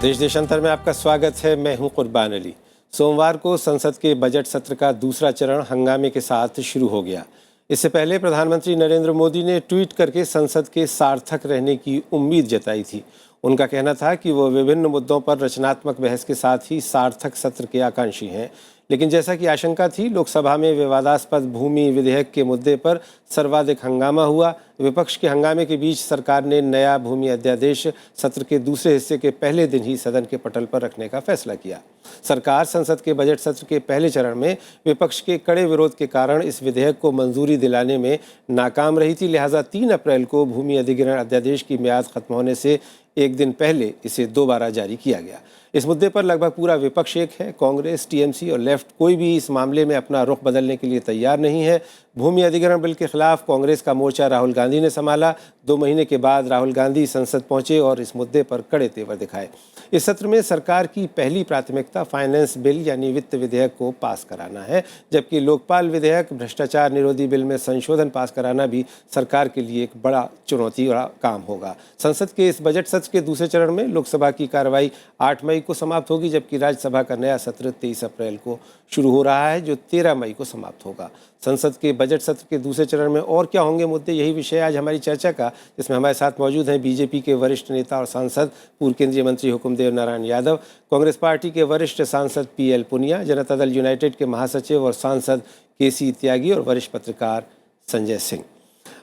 देश देशांतर में आपका स्वागत है। मैं हूं कुर्बान अली। सोमवार को संसद के बजट सत्र का दूसरा चरण हंगामे के साथ शुरू हो गया। इससे पहले प्रधानमंत्री नरेंद्र मोदी ने ट्वीट करके संसद के सार्थक रहने की उम्मीद जताई थी। उनका कहना था कि वो विभिन्न मुद्दों पर रचनात्मक बहस के साथ ही सार्थक सत्र के आकांक्षी हैं। लेकिन जैसा कि आशंका थी, लोकसभा में विवादास्पद भूमि विधेयक के मुद्दे पर सर्वाधिक हंगामा हुआ। विपक्ष के हंगामे के बीच सरकार ने नया भूमि अध्यादेश सत्र के दूसरे हिस्से के पहले दिन ही सदन के पटल पर रखने का फैसला किया। सरकार संसद के बजट सत्र के पहले चरण में विपक्ष के कड़े विरोध के कारण इस विधेयक को मंजूरी दिलाने में नाकाम रही थी। लिहाजा 3 अप्रैल को भूमि अधिग्रहण अध्यादेश की मियाद खत्म होने से एक दिन पहले इसे दोबारा जारी किया गया। इस मुद्दे पर लगभग पूरा विपक्ष एक है। कांग्रेस, टीएमसी और लेफ्ट कोई भी इस मामले में अपना रुख बदलने के लिए तैयार नहीं है। भूमि अधिग्रहण बिल के खिलाफ कांग्रेस का मोर्चा राहुल गांधी ने संभाला। 2 महीने के बाद राहुल गांधी संसद पहुंचे और इस मुद्दे पर कड़े तेवर दिखाए। इस सत्र में सरकार की पहली प्राथमिकता फाइनेंस बिल यानी वित्त विधेयक को पास कराना है, जबकि लोकपाल विधेयक, भ्रष्टाचार निरोधी बिल में संशोधन पास कराना भी सरकार के लिए एक बड़ा चुनौती वाला काम होगा। संसद के इस बजट सत्र के दूसरे चरण में लोकसभा की कार्रवाई 8 मई को समाप्त होगी, जबकि राज्यसभा का नया सत्र 23 अप्रैल को शुरू हो रहा है, जो 13 मई को समाप्त होगा। संसद के बजट सत्र के दूसरे चरण में और क्या होंगे मुद्दे, यही विषय आज हमारी चर्चा का, जिसमें हमारे साथ मौजूद हैं बीजेपी के वरिष्ठ नेता और सांसद पूर्व केंद्रीय मंत्री हुकुमदेव नारायण यादव, कांग्रेस पार्टी के वरिष्ठ सांसद पीएल पुनिया, जनता दल यूनाइटेड के महासचिव और सांसद केसी त्यागी और वरिष्ठ पत्रकार संजय सिंह।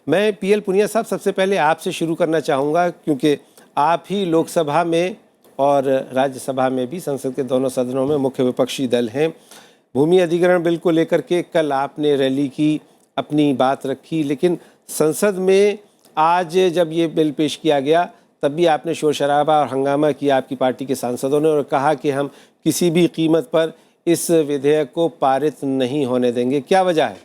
मैं पीएल पुनिया साहब सबसे पहले आपसे शुरू करना चाहूँगा, क्योंकि आप ही लोकसभा में और राज्यसभा में भी, संसद के दोनों सदनों में मुख्य विपक्षी दल हैं। भूमि अधिग्रहण बिल को लेकर के कल आपने रैली की, अपनी बात रखी, लेकिन संसद में आज जब ये बिल पेश किया गया तब भी आपने शोर शराबा और हंगामा किया आपकी पार्टी के सांसदों ने, और कहा कि हम किसी भी कीमत पर इस विधेयक को पारित नहीं होने देंगे। क्या वजह है?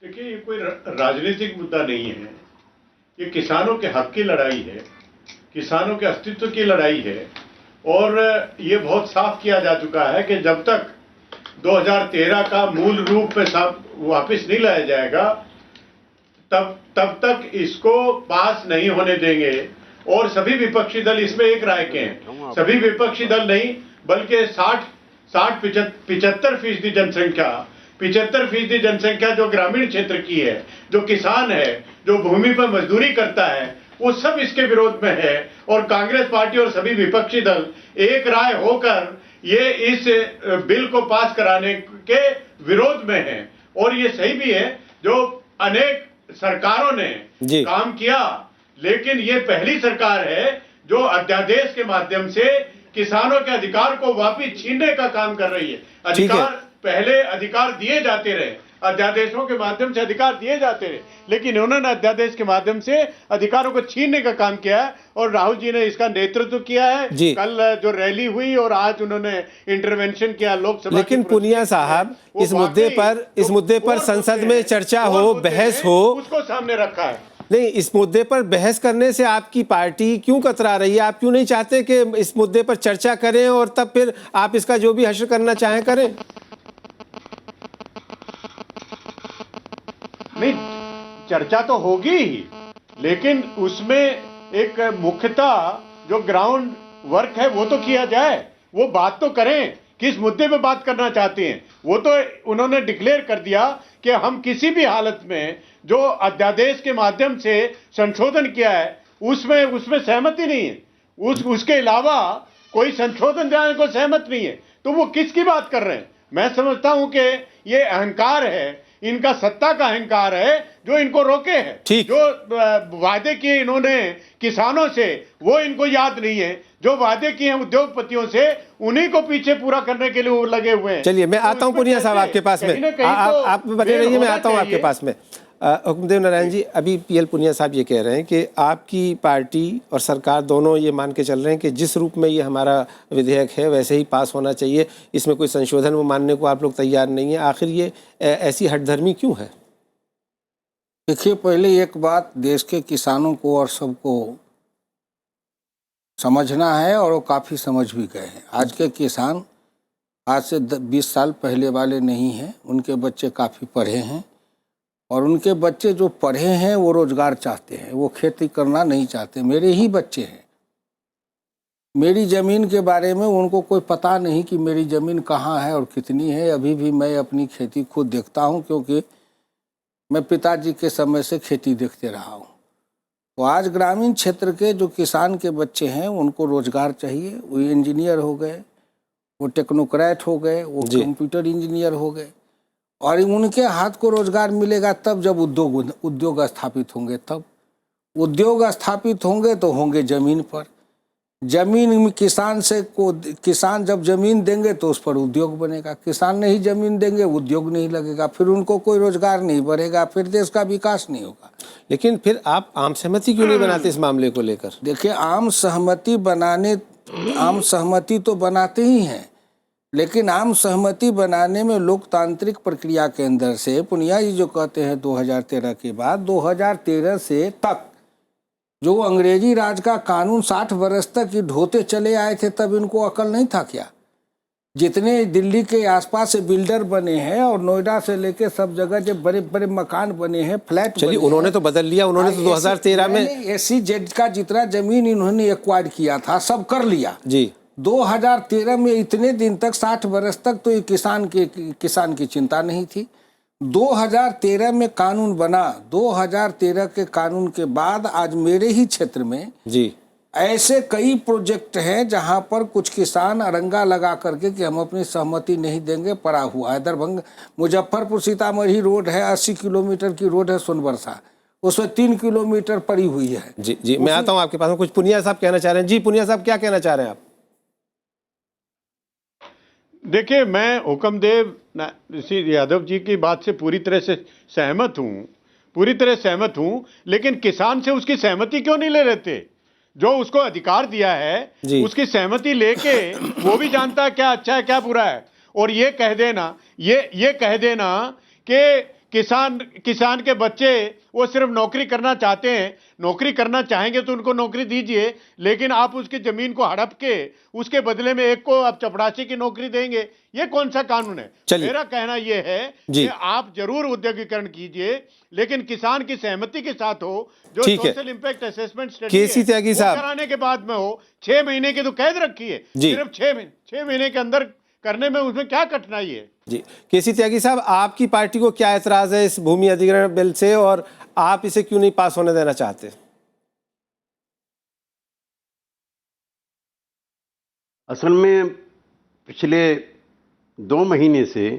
देखिए, ये कोई राजनीतिक मुद्दा नहीं है। ये किसानों के हक की लड़ाई है, किसानों के अस्तित्व की लड़ाई है। और ये बहुत साफ किया जा चुका है कि जब तक 2013 का मूल रूप में वापस नहीं लाया जाएगा तब तक इसको पास नहीं होने देंगे। और सभी विपक्षी दल इसमें एक राय के हैं। सभी विपक्षी दल नहीं, बल्कि 75% जनसंख्या, 75% जनसंख्या जो ग्रामीण क्षेत्र की है, जो किसान है, जो भूमि पर मजदूरी करता है, वो सब इसके विरोध में है। और कांग्रेस पार्टी और सभी विपक्षी दल एक राय होकर ये इस बिल को पास कराने के विरोध में है। और ये सही भी है, जो अनेक सरकारों ने काम किया, लेकिन ये पहली सरकार है जो अध्यादेश के माध्यम से किसानों के अधिकार को वापस छीनने का काम कर रही है। पहले अधिकार दिए जाते रहे, अध्यादेशों के माध्यम से अधिकार दिए जाते रहे, लेकिन उन्होंने अध्यादेश के माध्यम से अधिकारों को छीनने का काम किया है। और राहुल जी ने इसका नेतृत्व किया है। कल जो रैली हुई और आज उन्होंने इंटरवेंशन किया लोकसभा। लेकिन पुनिया साहब, इस मुद्दे पर संसद में चर्चा हो, बहस हो, उसको सामने रखा है। नहीं, इस मुद्दे पर बहस करने से आपकी पार्टी क्यों कतरा रही है? आप क्यों नहीं चाहते कि इस मुद्दे पर चर्चा करें और तब फिर आप इसका जो भी हश्र करना चाहें करें? नहीं, चर्चा तो होगी ही, लेकिन उसमें एक मुख्यतः जो ग्राउंड वर्क है वो तो किया जाए। वो बात तो करें, किस मुद्दे पे बात करना चाहते हैं। वो तो उन्होंने डिक्लेयर कर दिया कि हम किसी भी हालत में जो अध्यादेश के माध्यम से संशोधन किया है उसमें सहमति नहीं है। उसके अलावा कोई संशोधन जाने को सहमत नहीं है। तो वो किसकी बात कर रहे हैं? मैं समझता हूं कि ये अहंकार है, इनका सत्ता का अहंकार है जो इनको रोके है। जो वादे किए इन्होंने किसानों से वो इनको याद नहीं है। जो वादे किए हैं उद्योगपतियों से, उन्हीं को पीछे पूरा करने के लिए वो लगे हुए हैं। चलिए, मैं आता हूं पुनिया साहब आपके पास में। आप बने रहिए, मैं आता हूं आपके पास में। हुकुमदेव नारायण जी, अभी पीएल पुनिया साहब ये कह रहे हैं कि आपकी पार्टी और सरकार दोनों ये मान के चल रहे हैं कि जिस रूप में ये हमारा विधेयक है वैसे ही पास होना चाहिए, इसमें कोई संशोधन वो मानने को आप लोग तैयार नहीं है। आखिर ये ऐसी हठधर्मी क्यों है? देखिए, पहले एक बात देश के किसानों को और सबको समझना है, और वो काफ़ी समझ भी गए हैं। आज के किसान आज से 20 साल पहले वाले नहीं हैं। उनके बच्चे काफ़ी पढ़े हैं, और उनके बच्चे जो पढ़े हैं वो रोजगार चाहते हैं, वो खेती करना नहीं चाहते। मेरे ही बच्चे हैं, मेरी ज़मीन के बारे में उनको कोई पता नहीं कि मेरी ज़मीन कहाँ है और कितनी है। अभी भी मैं अपनी खेती खुद देखता हूँ, क्योंकि मैं पिताजी के समय से खेती देखते रहा हूँ। तो आज ग्रामीण क्षेत्र के जो किसान के बच्चे हैं उनको रोजगार चाहिए। वो इंजीनियर हो गए, वो टेक्नोक्रेट हो गए, वो कंप्यूटर इंजीनियर हो गए, और उनके हाथ को रोजगार मिलेगा तब जब उद्योग स्थापित होंगे। तब उद्योग स्थापित होंगे तो होंगे जमीन पर। जमीन में किसान जब जमीन देंगे तो उस पर उद्योग बनेगा। किसान नहीं जमीन देंगे, उद्योग नहीं लगेगा, फिर उनको कोई रोजगार नहीं बढ़ेगा, फिर देश का विकास नहीं होगा। लेकिन फिर आप आम सहमति क्यों नहीं बनाते इस मामले को लेकर? देखिए, आम सहमति तो बनाते ही हैं, लेकिन आम सहमति बनाने में लोकतांत्रिक प्रक्रिया के अंदर से पुनिया जी जो कहते हैं 2013 के बाद 2013 से तक जो अंग्रेजी राज का कानून 60 वर्ष तक ये ढोते चले आए थे, तब इनको अकल नहीं था क्या? जितने दिल्ली के आसपास से बिल्डर बने हैं और नोएडा से लेके सब जगह जो बड़े बड़े मकान बने हैं, फ्लैट, चलिए उन्होंने तो बदल लिया, उन्होंने तो 2013 में SEZ का जितना जमीन इन्होंने एक्वायर किया था सब कर लिया जी। 2013 में इतने दिन तक 60 वर्ष तक तो ये किसान की चिंता नहीं थी। 2013 में कानून बना, 2013 के कानून के बाद आज मेरे ही क्षेत्र में जी ऐसे कई प्रोजेक्ट हैं जहां पर कुछ किसान अरंगा लगा करके कि हम अपनी सहमति नहीं देंगे, पड़ा हुआ है। दरभंगा मुजफ्फरपुर सीतामढ़ी रोड है, 80 किलोमीटर की रोड है सोनबरसा, उसमें 3 किलोमीटर पड़ी हुई है। जी जी, मैं आता हूं आपके पास। कुछ पुनिया साहब कहना चाह रहे हैं। जी पुनिया साहब, क्या कहना चाह रहे हैं आप? देखिए, मैं हुक्मदेव श्री यादव जी की बात से पूरी तरह से सहमत हूं, लेकिन किसान से उसकी सहमति क्यों नहीं ले लेते? जो उसको अधिकार दिया है उसकी सहमति लेके वो भी जानता है क्या अच्छा है क्या बुरा है। और ये कह देना कि किसान के बच्चे वो सिर्फ नौकरी करना चाहते हैं, नौकरी करना चाहेंगे तो उनको नौकरी दीजिए, लेकिन आप उसकी जमीन को हड़प के उसके बदले में एक को आप चपरासी की नौकरी देंगे, ये कौन सा कानून है? मेरा कहना यह है कि आप जरूर औद्योगिकरण कीजिए, लेकिन किसान की सहमति के साथ हो। जो सोशल इंपैक्ट असेसमेंट स्टडी कराने के बाद में हो। 6 महीने की तो कैद रखी है, सिर्फ 6 महीने के अंदर करने में उसमें क्या कठिनाई है? जी केसी त्यागी साहब, आपकी पार्टी को क्या एतराज है इस भूमि अधिग्रहण बिल से और आप इसे क्यों नहीं पास होने देना चाहते? असल में पिछले 2 महीने से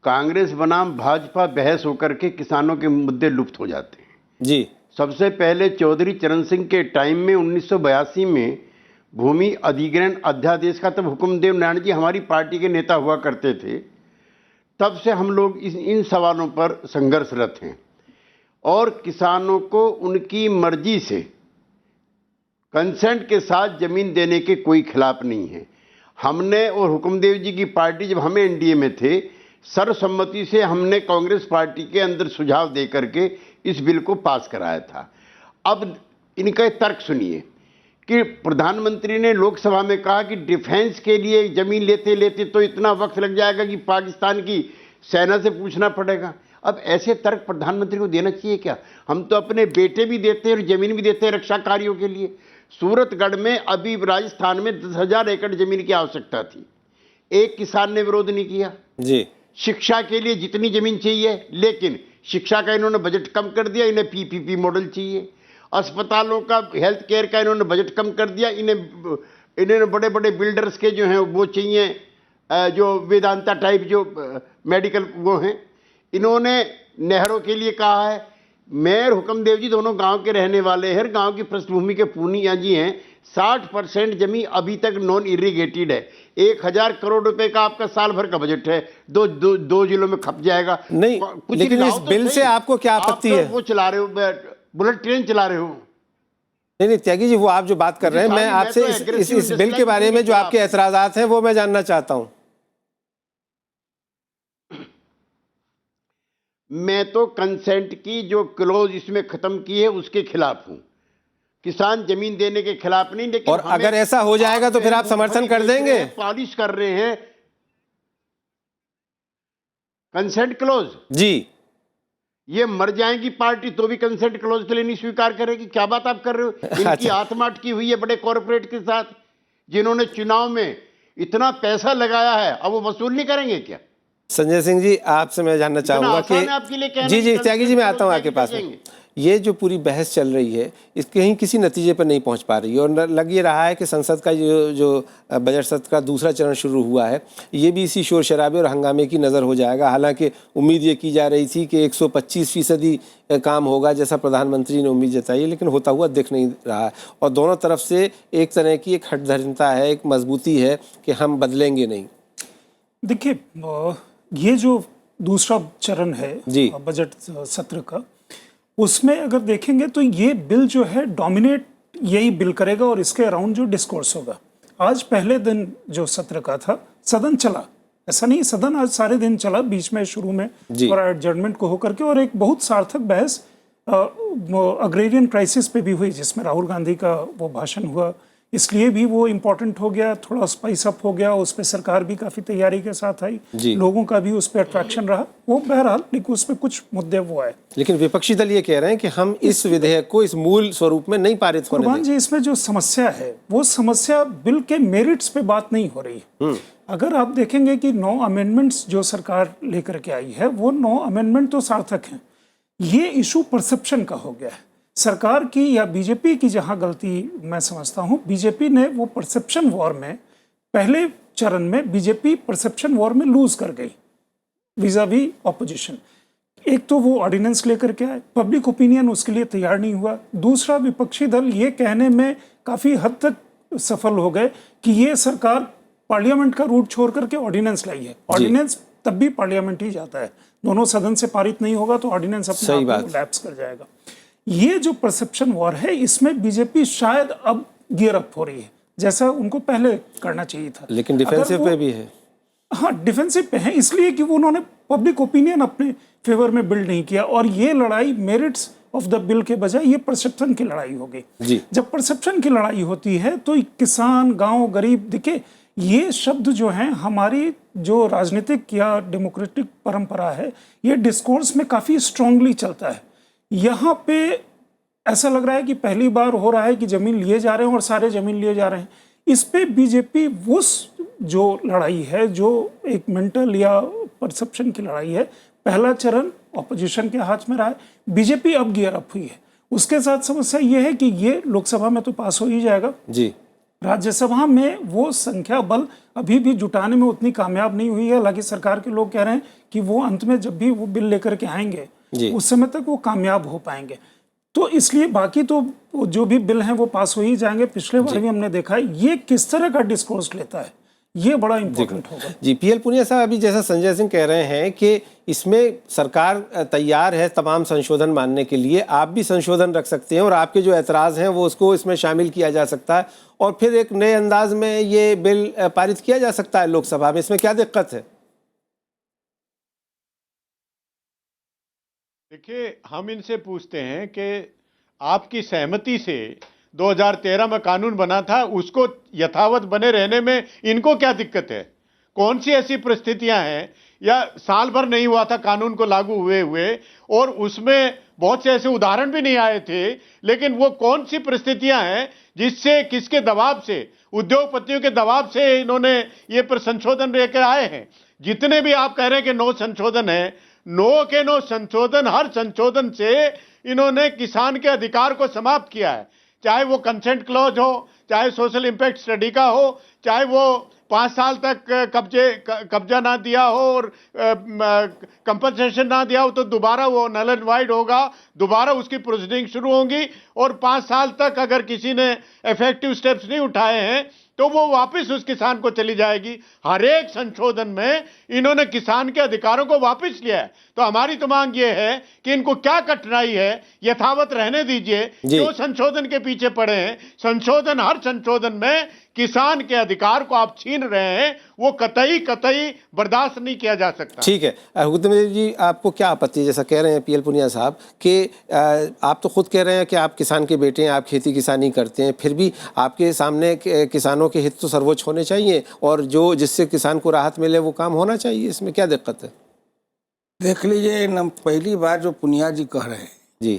कांग्रेस बनाम भाजपा बहस होकर के किसानों के मुद्दे लुप्त हो जाते हैं। जी, सबसे पहले चौधरी चरण सिंह के टाइम में 1982 में भूमि अधिग्रहण अध्यादेश का, तब हुकुमदेव नारायण जी हमारी पार्टी के नेता हुआ करते थे, तब से हम लोग इन सवालों पर संघर्षरत हैं और किसानों को उनकी मर्जी से कंसेंट के साथ जमीन देने के कोई खिलाफ नहीं है। हमने और हुकुमदेव जी की पार्टी जब हमें एनडीए में थे, सर्वसम्मति से हमने कांग्रेस पार्टी के अंदर सुझाव दे करके इस बिल को पास कराया था। अब इनका तर्क सुनिए कि प्रधानमंत्री ने लोकसभा में कहा कि डिफेंस के लिए जमीन लेते लेते तो इतना वक्त लग जाएगा कि पाकिस्तान की सेना से पूछना पड़ेगा। अब ऐसे तर्क प्रधानमंत्री को देना चाहिए क्या? हम तो अपने बेटे भी देते हैं और जमीन भी देते हैं रक्षा कार्यों के लिए। सूरतगढ़ में अभी राजस्थान में 10,000 एकड़ जमीन की आवश्यकता थी, एक किसान ने विरोध नहीं किया। जी, शिक्षा के लिए जितनी जमीन चाहिए, लेकिन शिक्षा का इन्होंने बजट कम कर दिया, इन्हें पीपीपी मॉडल चाहिए। अस्पतालों का, हेल्थ केयर का इन्होंने बजट कम कर दिया, इन्हें बड़े बड़े बिल्डर्स के जो हैं वो चाहिए, जो वेदांता टाइप जो मेडिकल वो हैं। इन्होंने नहरों के लिए कहा है। मेयर हुक्मदेव जी दोनों गांव के रहने वाले हैं, गांव की पृष्ठभूमि के पूर्णिया जी हैं। 60% जमीन अभी तक नॉन इरिगेटेड है। 1,000 करोड़ रुपए का आपका साल भर का बजट है, दो जिलों में खप जाएगा। नहीं, लेकिन इस बिल से आपको क्या आपत्ति है? वो चला रहे हो, बुलेट ट्रेन चला रहे हो। नहीं त्यागी जी, वो आप जो बात कर रहे हैं, मैं आपसे इस बिल के बारे में जो आपके एतराजात हैं वो मैं जानना चाहता हूं। मैं तो कंसेंट की जो क्लोज इसमें खत्म की है उसके खिलाफ हूं। किसान जमीन देने के खिलाफ नहीं, लेकिन और अगर ऐसा हो जाएगा तो फिर आप समर्थन कर देंगे? पॉलिश कर रहे हैं कंसेंट क्लोज। जी, ये मर जाएगी पार्टी तो भी कंसेंट क्लॉज के लिए नहीं स्वीकार करेगी। क्या बात आप कर रहे हो? इनकी आत्मा अटकी हुई है बड़े कॉर्पोरेट के साथ, जिन्होंने चुनाव में इतना पैसा लगाया है, अब वो वसूल नहीं करेंगे क्या? संजय सिंह जी, आपसे मैं जानना चाहूंगा कि जी त्यागी जी, मैं आता हूं आपके पास में। ये जो पूरी बहस चल रही है, इस कहीं किसी नतीजे पर नहीं पहुंच पा रही है, और लग ये रहा है कि संसद का जो बजट सत्र का दूसरा चरण शुरू हुआ है, ये भी इसी शोर शराबे और हंगामे की नज़र हो जाएगा। हालांकि उम्मीद ये की जा रही थी कि 125% काम होगा, जैसा प्रधानमंत्री ने उम्मीद जताई, लेकिन होता हुआ दिख नहीं रहा है। और दोनों तरफ से एक तरह की एक हठधर्मिता है, एक मजबूती है कि हम बदलेंगे नहीं। देखिए, ये जो दूसरा चरण है बजट सत्र का, उसमें अगर देखेंगे तो ये बिल जो है डोमिनेट यही बिल करेगा और इसके अराउंड जो डिस्कोर्स होगा। आज पहले दिन जो सत्र का था, सदन चला, ऐसा नहीं सदन आज सारे दिन चला, बीच में शुरू में और एडजर्नमेंट को होकर के, और एक बहुत सार्थक बहस अग्रेरियन क्राइसिस पे भी हुई, जिसमें राहुल गांधी का वो भाषण हुआ, इसलिए भी वो इम्पोर्टेंट हो गया, थोड़ा स्पाइस अप हो गया, उस पर सरकार भी काफ़ी तैयारी के साथ आई, लोगों का भी उस पर अट्रैक्शन रहा, वो बहरहाल, लेकिन उसमें कुछ मुद्दे वो आए। लेकिन विपक्षी दल ये कह रहे हैं कि हम इस विधेयक को इस मूल स्वरूप में नहीं पारित होने देंगे। जी, इसमें जो समस्या है, वो समस्या बिल के मेरिट्स पे बात नहीं हो रही है। अगर आप देखेंगे कि 9 अमेंडमेंट्स जो सरकार लेकर के आई है, वो 9 अमेंडमेंट तो सार्थक हैं। ये इशू परसेप्शन का हो गया है सरकार की या बीजेपी की। जहां गलती मैं समझता हूं, बीजेपी ने वो परसेप्शन वॉर में, पहले चरण में बीजेपी परसेप्शन वॉर में लूज कर गई विज़ावी ऑपोजिशन। एक तो वो ऑर्डिनेंस लेकर के आए, पब्लिक ओपिनियन उसके लिए तैयार नहीं हुआ। दूसरा, विपक्षी दल ये कहने में काफी हद तक सफल हो गए कि ये सरकार पार्लियामेंट का रूट छोड़ करके ऑर्डिनेंस लाई है। ऑर्डिनेंस तब भी पार्लियामेंट ही जाता है, दोनों सदन से पारित नहीं होगा तो ऑर्डिनेंस अपने आप में लैप्स कर जाएगा। ये जो परसेप्शन वॉर है, इसमें बीजेपी शायद अब गियर अप हो रही है, जैसा उनको पहले करना चाहिए था। लेकिन डिफेंसिव पे भी है। हाँ, डिफेंसिव पे है, इसलिए कि वो उन्होंने पब्लिक ओपिनियन अपने फेवर में बिल्ड नहीं किया, और ये लड़ाई मेरिट्स ऑफ द बिल के बजाय ये परसेप्शन की लड़ाई हो गई। जब परसेप्शन की लड़ाई होती है तो किसान, गांव, गरीब, देखिए ये शब्द जो हैं, हमारी जो राजनीतिक या डेमोक्रेटिक परंपरा है, ये डिस्कोर्स में काफी स्ट्रांगली चलता है। यहाँ पे ऐसा लग रहा है कि पहली बार हो रहा है कि जमीन लिए जा रहे हैं और सारे जमीन लिए जा रहे हैं। इस पे बीजेपी उस जो लड़ाई है, जो एक मेंटल या परसेप्शन की लड़ाई है, पहला चरण ऑपोजिशन के हाथ में रहा है, बीजेपी अब गियर अप हुई है। उसके साथ समस्या ये है कि ये लोकसभा में तो पास हो ही जाएगा जी, राज्यसभा में वो संख्या बल अभी भी जुटाने में उतनी कामयाब नहीं हुई है। हालांकि सरकार के लोग कह रहे हैं कि वो अंत में जब भी वो बिल लेकर के आएंगे उस समय तक वो कामयाब हो पाएंगे। तो इसलिए बाकी तो जो भी बिल हैं वो पास हो ही जाएंगे। पिछले बार भी हमने देखा है ये किस तरह का डिस्कोर्स लेता है, ये बड़ा इंपॉर्टेंट होगा। जी, पीएल पुनिया साहब, अभी जैसा संजय सिंह कह रहे हैं कि इसमें सरकार तैयार है तमाम संशोधन मानने के लिए, आप भी संशोधन रख सकते हैं और आपके जो एतराज़ हैं वो उसको इसमें शामिल किया जा सकता है और फिर एक नए अंदाज में ये बिल पारित किया जा सकता है लोकसभा में। इसमें क्या दिक्कत है? देखिए, हम इनसे पूछते हैं कि आपकी सहमति से 2013 में कानून बना था, उसको यथावत बने रहने में इनको क्या दिक्कत है? कौन सी ऐसी परिस्थितियां हैं, या साल भर नहीं हुआ था कानून को लागू हुए और उसमें बहुत से ऐसे उदाहरण भी नहीं आए थे, लेकिन वो कौन सी परिस्थितियां हैं जिससे, किसके दबाव से, उद्योगपतियों के दबाव से इन्होंने ये पर संशोधन लेकर आए हैं? जितने भी आप कह रहे हैं कि 9 संशोधन है, 9 के 9 संशोधन, हर संशोधन से इन्होंने किसान के अधिकार को समाप्त किया है। चाहे वो कंसेंट क्लॉज हो, चाहे सोशल इंपैक्ट स्टडी का हो, चाहे वो 5 साल तक कब्जा ना दिया हो और कंपनसेशन ना दिया हो तो दोबारा वो नल एंड वाइड होगा, दोबारा उसकी प्रोसीडिंग शुरू होंगी और 5 साल तक अगर किसी ने इफेक्टिव स्टेप्स नहीं उठाए हैं तो वो वापस उस किसान को चली जाएगी। हर एक संशोधन में इन्होंने किसान के अधिकारों को वापस लिया है। तो हमारी तो मांग ये है कि इनको क्या कठिनाई है, यथावत रहने दीजिए। जो संशोधन के पीछे पड़े हैं, संशोधन, हर संशोधन में किसान के अधिकार को आप छीन रहे हैं, वो कतई बर्दाश्त नहीं किया जा सकता। ठीक है हुक्मदेव जी, आपको क्या आपत्ति है? जैसा कह रहे हैं पीएल पुनिया साहब कि आप तो खुद कह रहे हैं कि आप किसान के बेटे हैं, आप खेती किसानी करते हैं, फिर भी आपके सामने किसानों के हित तो सर्वोच्च होने चाहिए और जो जिससे किसान को राहत मिले वो काम होना चाहिए। इसमें क्या दिक्कत है? देख लीजिए पहली बार जो पुनिया जी कह रहे हैं जी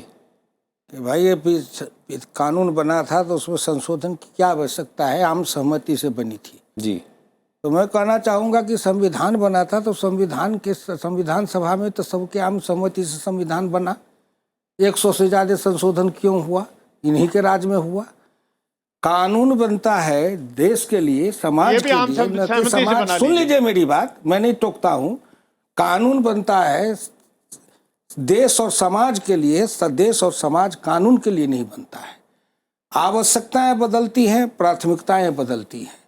कि भाई ये कानून बना था तो उसमें संशोधन की क्या आवश्यकता है, आम सहमति से बनी थी जी, तो मैं कहना चाहूँगा कि संविधान बना था तो संविधान सभा में तो सबके आम सहमति से संविधान बना। 100 से ज़्यादा संशोधन क्यों हुआ? इन्हीं के राज में हुआ। कानून बनता है देश के लिए, समाज के लिए, न कि समाज। सुन लीजिए मेरी बात, मैं नहीं टोकता हूँ। कानून बनता है देश और समाज के लिए, देश और समाज कानून के लिए नहीं बनता है। आवश्यकताएं बदलती हैं, प्राथमिकताएं बदलती हैं।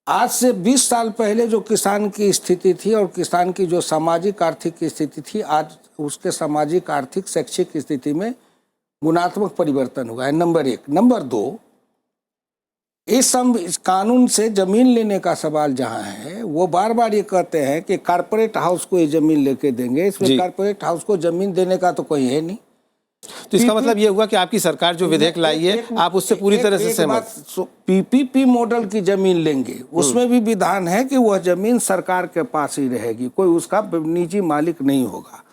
आज से 20 साल पहले जो किसान की स्थिति थी और किसान की जो सामाजिक आर्थिक स्थिति थी, आज उसके सामाजिक आर्थिक शैक्षिक स्थिति में गुणात्मक परिवर्तन हुआ है, नंबर 1। नंबर 2, इस कानून से जमीन लेने का सवाल जहां है, वो बार बार ये कहते हैं कि कारपोरेट हाउस को ये जमीन लेके देंगे। इसमें कारपोरेट हाउस को जमीन देने का तो कोई है नहीं। तो इसका मतलब ये हुआ कि आपकी सरकार जो विधेयक लाई है आप उससे पूरी तरह से सहमत? पीपीपी मॉडल की जमीन लेंगे, उसमें भी विधान है कि वह जमीन सरकार के पास ही रहेगी, कोई उसका निजी मालिक नहीं होगा।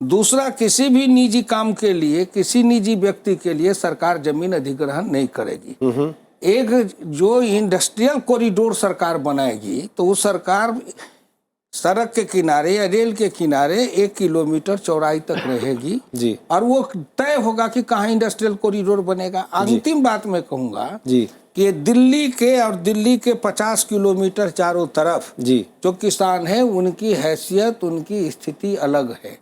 दूसरा, किसी भी निजी काम के लिए, किसी निजी व्यक्ति के लिए सरकार जमीन अधिग्रहण नहीं करेगी। एक जो इंडस्ट्रियल कॉरिडोर सरकार बनाएगी तो वो सरकार सड़क के किनारे या रेल के किनारे 1 किलोमीटर चौड़ाई तक रहेगी जी, और वो तय होगा कि कहाँ इंडस्ट्रियल कॉरिडोर बनेगा। अंतिम बात मैं कहूँगा जी कि दिल्ली के और दिल्ली के 50 किलोमीटर चारों तरफ जी जो किसान है, उनकी हैसियत, उनकी स्थिति अलग है।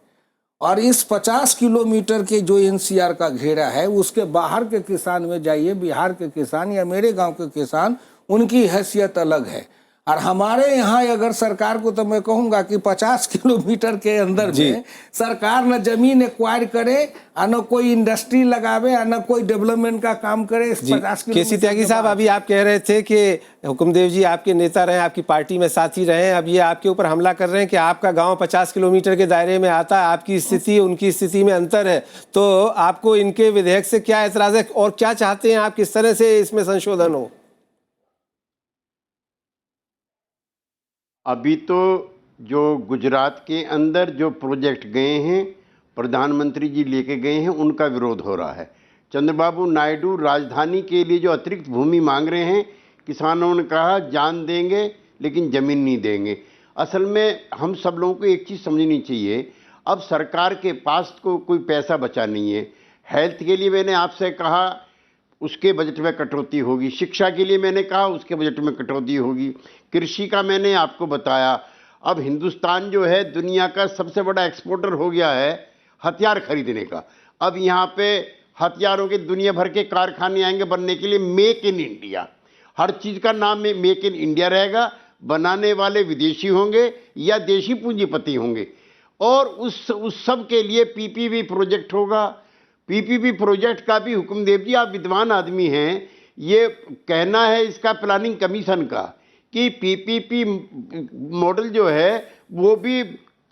और इस 50 किलोमीटर के जो एनसीआर का घेरा है, उसके बाहर के किसान में जाइए, बिहार के किसान या मेरे गांव के किसान, उनकी हैसियत अलग है। और हमारे यहाँ अगर सरकार को, तो मैं कहूँगा कि 50 किलोमीटर के अंदर में सरकार न जमीन एक्वायर करे, न कोई इंडस्ट्री लगावे, न कोई डेवलपमेंट का काम करे। 50 केसी त्यागी साहब, अभी आप कह रहे थे कि हुकुमदेव जी आपके नेता रहे, आपकी पार्टी में साथी रहे, अब ये आपके ऊपर हमला कर रहे हैं कि आपका गांव 50 किलोमीटर के दायरे में आता है, आपकी स्थिति उनकी स्थिति में अंतर है, तो आपको इनके विधेयक से क्या एतराज है और क्या चाहते हैं आप, किस तरह से इसमें संशोधन हो? अभी तो जो गुजरात के अंदर जो प्रोजेक्ट गए हैं, प्रधानमंत्री जी लेके गए हैं, उनका विरोध हो रहा है। चंद्रबाबू नायडू राजधानी के लिए जो अतिरिक्त भूमि मांग रहे हैं, किसानों ने कहा जान देंगे लेकिन ज़मीन नहीं देंगे। असल में हम सब लोगों को एक चीज़ समझनी चाहिए, अब सरकार के पास कोई पैसा बचा नहीं है। हेल्थ के लिए मैंने आपसे कहा उसके बजट में कटौती होगी, शिक्षा के लिए मैंने कहा उसके बजट में कटौती होगी, कृषि का मैंने आपको बताया। अब हिंदुस्तान जो है दुनिया का सबसे बड़ा एक्सपोर्टर हो गया है हथियार खरीदने का। अब यहाँ पे हथियारों के दुनिया भर के कारखाने आएंगे बनने के लिए, मेक इन इंडिया, हर चीज़ का नाम में मेक इन इंडिया रहेगा। बनाने वाले विदेशी होंगे या देशी पूंजीपति होंगे, और उस सब के लिए पीपीपी प्रोजेक्ट होगा। पीपीपी प्रोजेक्ट का भी, हुकुमदेव जी आप विद्वान आदमी हैं, ये कहना है इसका प्लानिंग कमीशन का कि पीपीपी मॉडल जो है वो भी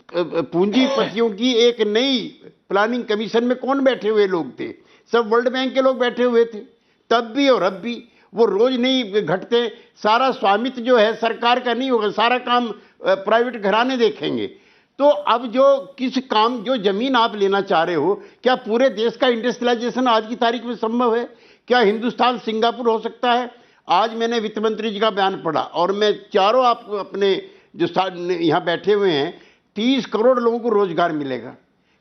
पूंजीपतियों की एक नई प्लानिंग कमीशन में कौन बैठे हुए लोग थे? सब वर्ल्ड बैंक के लोग बैठे हुए थे तब भी और अब भी। वो रोज नहीं घटते, सारा स्वामित्व जो है सरकार का नहीं होगा, सारा काम प्राइवेट घराने देखेंगे। तो अब जो किस काम, जो जमीन आप लेना चाह रहे हो, क्या पूरे देश का इंडस्ट्रियलाइजेशन आज की तारीख में संभव है? क्या हिंदुस्तान सिंगापुर हो सकता है? आज मैंने वित्त मंत्री जी का बयान पढ़ा और मैं चारों आपको अपने जो यहाँ बैठे हुए हैं, 30 करोड़ लोगों को रोजगार मिलेगा।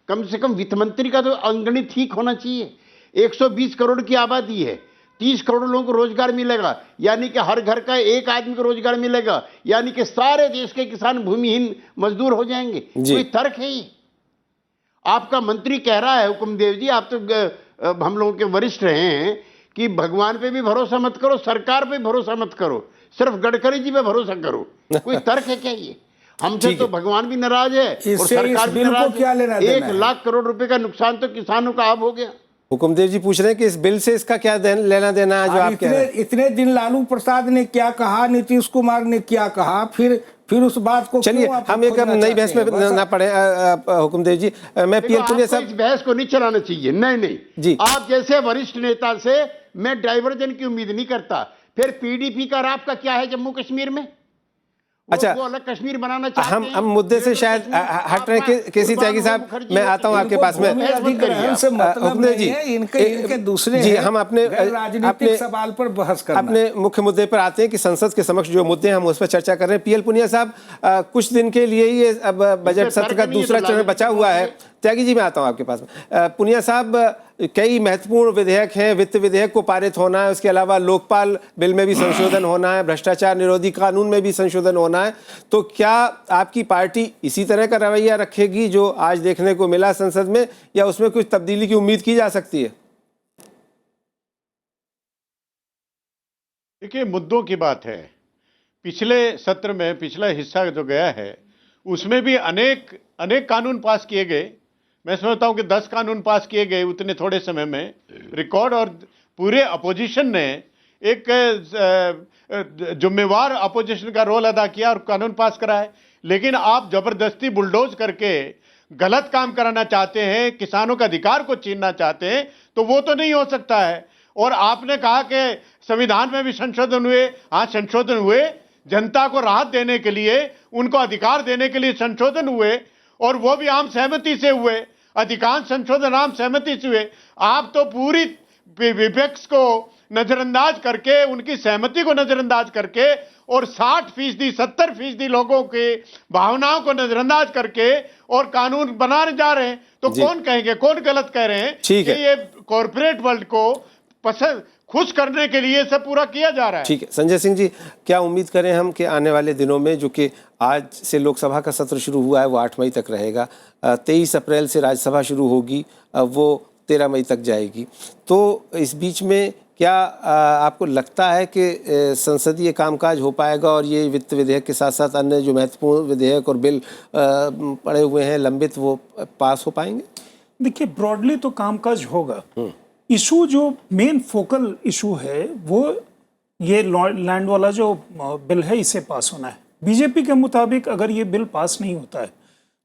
कम से कम वित्त मंत्री का तो अंगणित ठीक होना चाहिए। 120 करोड़ की आबादी है, 30 करोड़ लोगों को रोजगार मिलेगा, यानी कि हर घर का एक आदमी को रोजगार मिलेगा, यानी कि सारे देश के किसान भूमिहीन मजदूर हो जाएंगे। कोई तर्क है ये? आपका मंत्री कह रहा है, हुकुमदेव जी आप तो हम लोगों के वरिष्ठ रहे हैं, कि भगवान पे भी भरोसा मत करो, सरकार पे भरोसा मत करो, सिर्फ गडकरी जी पे भरोसा करो। कोई तर्क है क्या ये? हमसे तो भगवान भी नाराज है और सरकार भी नाराज है। 1 लाख करोड़ रुपए का नुकसान तो किसानों का अब हो गया। हुकुमदेव जी पूछ रहे हैं कि इस बिल से इसका क्या लेना देना है जो आप कह रहे हैं? इतने दिन लालू प्रसाद ने क्या कहा, नीतीश कुमार ने क्या कहा, फिर उस बात को चलिए हम एक नई बहस में ना पड़े। हुकुमदेव जी, मैं पीएम पुनिया साहब, इस बहस को नहीं चलाना चाहिए। नहीं जी, आप जैसे वरिष्ठ नेता से मैं डाइवर्जन की उम्मीद नहीं करता। फिर पीडीपी का राफ का क्या है जम्मू कश्मीर में? अच्छा, वो अलग कश्मीर बनाना चाहते हैं। हम मुद्दे से शायद हट रहे हैं। केसी त्यागी साहब, मैं आता हूं आपके पास में। अधिग्रहण से मतलब जी, नहीं है, इनके दूसरे जी, हैं। हम अपने राजनीतिक सवाल पर बहस करना। अपने मुख्य मुद्दे पर आते हैं कि संसद के समक्ष जो मुद्दे हैं हम उस पर चर्चा कर रहे हैं। पीएल पुनिया साहब, कुछ दिन के लिए ये अब बजट सत्र का दूसरा चरण बचा हुआ है। त्यागी जी, मैं आता हूं आपके पास में। पुनिया साहब, कई महत्वपूर्ण विधेयक हैं। वित्त विधेयक को पारित होना है, उसके अलावा लोकपाल बिल में भी संशोधन होना है, भ्रष्टाचार निरोधी कानून में भी संशोधन होना है। तो क्या आपकी पार्टी इसी तरह का रवैया रखेगी जो आज देखने को मिला संसद में, या उसमें कुछ तब्दीली की उम्मीद की जा सकती है? देखिए, मुद्दों की बात है। पिछले सत्र में पिछला हिस्सा जो गया है उसमें भी अनेक कानून पास किए गए। मैं समझता हूं कि 10 कानून पास किए गए उतने थोड़े समय में, रिकॉर्ड। और पूरे अपोजिशन ने एक जिम्मेवार अपोजिशन का रोल अदा किया और कानून पास कराए। लेकिन आप जबरदस्ती बुलडोज करके गलत काम कराना चाहते हैं, किसानों का अधिकार को छीनना चाहते हैं, तो वो तो नहीं हो सकता है। और आपने कहा कि संविधान में भी संशोधन हुए। हाँ, संशोधन हुए, जनता को राहत देने के लिए, उनको अधिकार देने के लिए संशोधन हुए, और वो भी आम सहमति से हुए। अधिकांश संशोधन आम सहमति से हुए। आप तो पूरी विपक्ष को नजरअंदाज करके, उनकी सहमति को नजरअंदाज करके, और 60%, 70% लोगों के भावनाओं को नजरअंदाज करके और कानून बनाने जा रहे हैं। तो कौन कहेंगे, कौन गलत कह रहे हैं कि ये कॉर्पोरेट वर्ल्ड को पसंद खुश करने के लिए सब पूरा किया जा रहा है? ठीक है। संजय सिंह जी, क्या उम्मीद करें हम कि आने वाले दिनों में, जो कि आज से लोकसभा का सत्र शुरू हुआ है वो 8 मई तक रहेगा, 23 अप्रैल से राज्यसभा शुरू होगी, वो 13 मई तक जाएगी, तो इस बीच में क्या आपको लगता है कि संसदीय कामकाज हो पाएगा और ये वित्त विधेयक के साथ साथ अन्य जो महत्वपूर्ण विधेयक और बिल पड़े हुए हैं लंबित, वो पास हो पाएंगे? देखिए, ब्रॉडली तो कामकाज होगा। इशू जो मेन फोकल इशू है वो ये लैंड वाला जो बिल है, इसे पास होना है। बीजेपी के मुताबिक अगर ये बिल पास नहीं होता है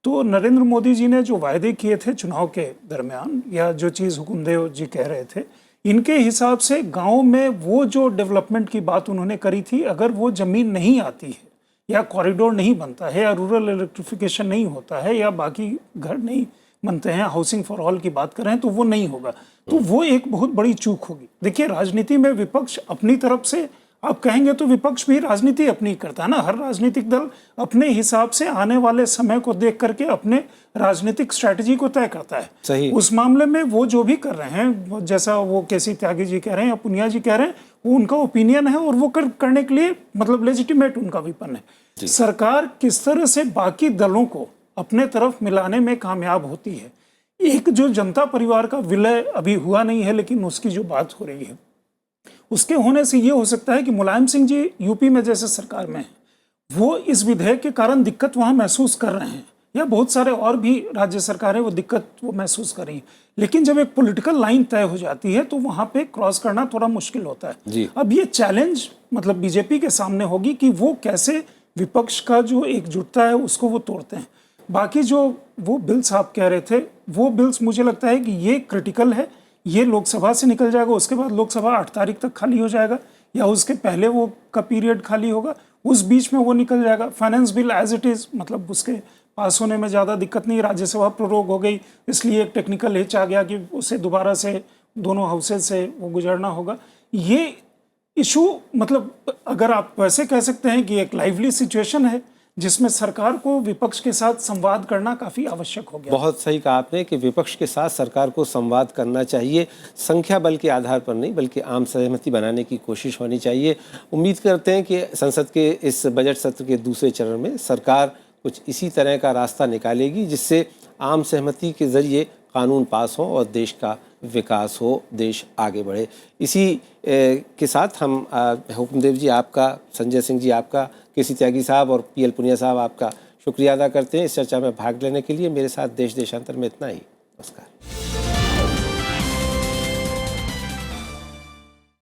तो नरेंद्र मोदी जी ने जो वायदे किए थे चुनाव के दरमियान, या जो चीज़ हुकुमदेव जी कह रहे थे, इनके हिसाब से गांव में वो जो डेवलपमेंट की बात उन्होंने करी थी, अगर वो ज़मीन नहीं आती है, या कॉरिडोर नहीं बनता है, या रूरल इलेक्ट्रिफिकेशन नहीं होता है, या बाकी घर नहीं बनते हैं, हाउसिंग फॉर ऑल की बात करें, तो वो नहीं होगा। तो वो एक बहुत बड़ी चूक होगी। देखिए, राजनीति में विपक्ष अपनी तरफ से, आप कहेंगे तो विपक्ष भी राजनीति अपनी करता है ना। हर राजनीतिक दल अपने हिसाब से आने वाले समय को देख करके अपने राजनीतिक स्ट्रैटेजी को तय करता है। सही। उस मामले में वो जो भी कर रहे हैं, जैसा वो केसी त्यागी जी कह रहे हैं या पुनिया जी कह रहे हैं, वो उनका ओपिनियन है और वो करने के लिए मतलब लेजिटिमेट उनका विपन है। सरकार किस तरह से बाकी दलों को अपने तरफ मिलाने में कामयाब होती है। एक जो जनता परिवार का विलय अभी हुआ नहीं है, लेकिन उसकी जो बात हो रही है, उसके होने से ये हो सकता है कि मुलायम सिंह जी यूपी में जैसे सरकार में हैं, वो इस विधेयक के कारण दिक्कत वहाँ महसूस कर रहे हैं, या बहुत सारे और भी राज्य सरकारें वो दिक्कत वो महसूस कर रही हैं। लेकिन जब एक पॉलिटिकल लाइन तय हो जाती है तो वहाँ पे क्रॉस करना थोड़ा मुश्किल होता है जी। अब ये चैलेंज मतलब बीजेपी के सामने होगी कि वो कैसे विपक्ष का जो एकजुटता है उसको वो तोड़ते हैं। बाकी जो वो बिल्स आप कह रहे थे, वो बिल्स मुझे लगता है कि ये क्रिटिकल है, ये लोकसभा से निकल जाएगा, उसके बाद लोकसभा 8 तारीख तक खाली हो जाएगा, या उसके पहले वो का पीरियड खाली होगा, उस बीच में वो निकल जाएगा। Finance bill as it is, मतलब उसके पास होने में ज़्यादा दिक्कत नहीं। राज्यसभा प्रोरोग हो गई, इसलिए एक टेक्निकल हिच आ गया कि उसे दोबारा से दोनों हाउसेज से वो गुजरना होगा। ये इशू मतलब अगर आप वैसे कह सकते हैं कि एक लाइवली सिचुएशन है जिसमें सरकार को विपक्ष के साथ संवाद करना काफ़ी आवश्यक हो गया। बहुत सही कहा आपने कि विपक्ष के साथ सरकार को संवाद करना चाहिए, संख्या बल के आधार पर नहीं बल्कि आम सहमति बनाने की कोशिश होनी चाहिए। उम्मीद करते हैं कि संसद के इस बजट सत्र के दूसरे चरण में सरकार कुछ इसी तरह का रास्ता निकालेगी जिससे आम सहमति के ज़रिए कानून पास हो और देश का विकास हो, देश आगे बढ़े। इसी के साथ हम हुकुमदेव जी आपका, संजय सिंह जी आपका, केसी त्यागी साहब और पीएल पुनिया साहब आपका शुक्रिया अदा करते हैं इस चर्चा में भाग लेने के लिए। मेरे साथ देश देशांतर में इतना ही। नमस्कार।